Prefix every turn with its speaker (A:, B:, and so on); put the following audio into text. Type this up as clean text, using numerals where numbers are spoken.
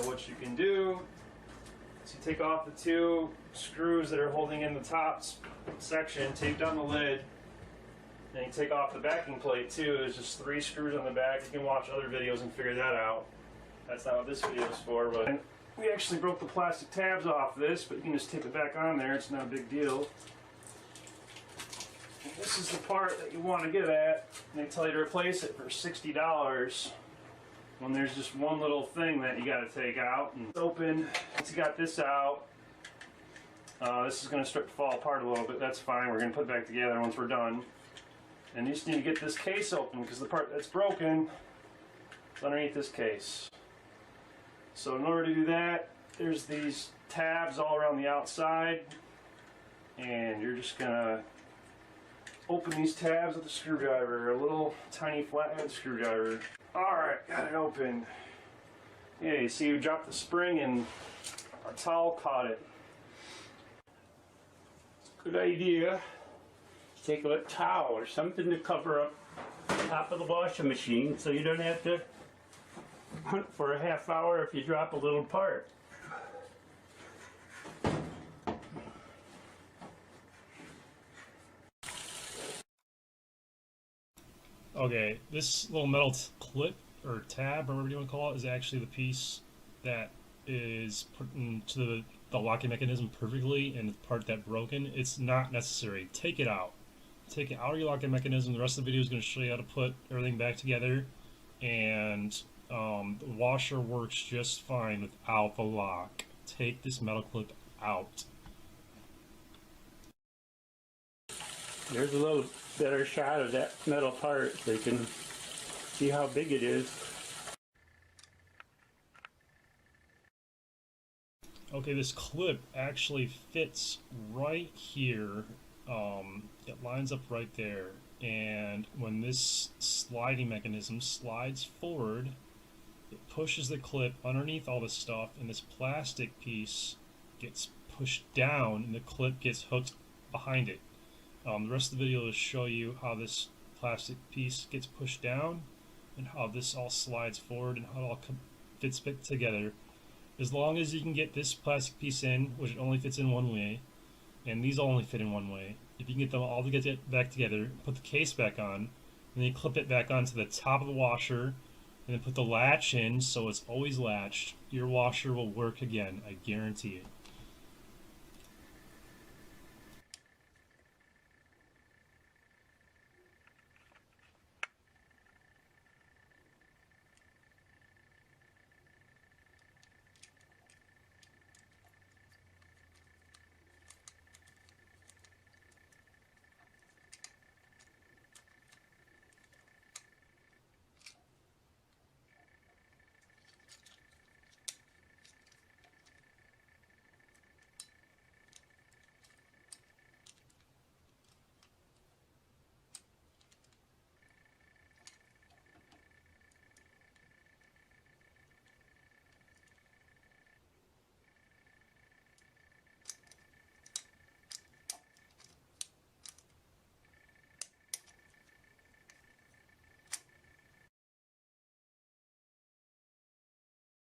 A: So what you can do is you take off the two screws that are holding in the top section, tape down the lid, and you take off the backing plate too. There's just 3 screws on the back. You can watch other videos and figure that out. That's not what this video is for, but we actually broke the plastic tabs off this, but you can just tape it back on there. It's not a big deal. And this is the part that you want to get at. And they tell you to replace it for $60 when there's just one little thing that you got to take out. And it's open. Once you got this out, this is going to start to fall apart a little bit. That's fine. We're going to put it back together once we're done. And you just need to get this case open because the part that's broken is underneath this case. So in order to do that, there's these tabs all around the outside, and you're just gonna open these tabs with a screwdriver, a little tiny flathead screwdriver. Alright, got it open. Yeah, you see you dropped the spring and our towel caught it.
B: Good idea. Take a towel or something to cover up the top of the washing machine so you don't have to hunt for a half hour if you drop a little part.
C: Okay, this little metal clip or tab or whatever you want to call it is actually the piece that is put into the locking mechanism perfectly, and the part that broken, it's not necessary. Take it out. Take it out of your locking mechanism. The rest of the video is going to show you how to put everything back together, and the washer works just fine without the lock. Take this metal clip out.
B: There's a little better shot of that metal part so you can see how big it is.
C: Okay, this clip actually fits right here. It lines up right there, and when this sliding mechanism slides forward, it pushes the clip underneath all this stuff, and this plastic piece gets pushed down and the clip gets hooked behind it. The rest of the video will show you how this plastic piece gets pushed down and how this all slides forward and how it all fits back together. As long as you can get this plastic piece in, which it only fits in one way, and these all only fit in one way, if you can get them all to get back together, put the case back on, and then you clip it back onto the top of the washer, and then put the latch in so it's always latched, your washer will work again, I guarantee it.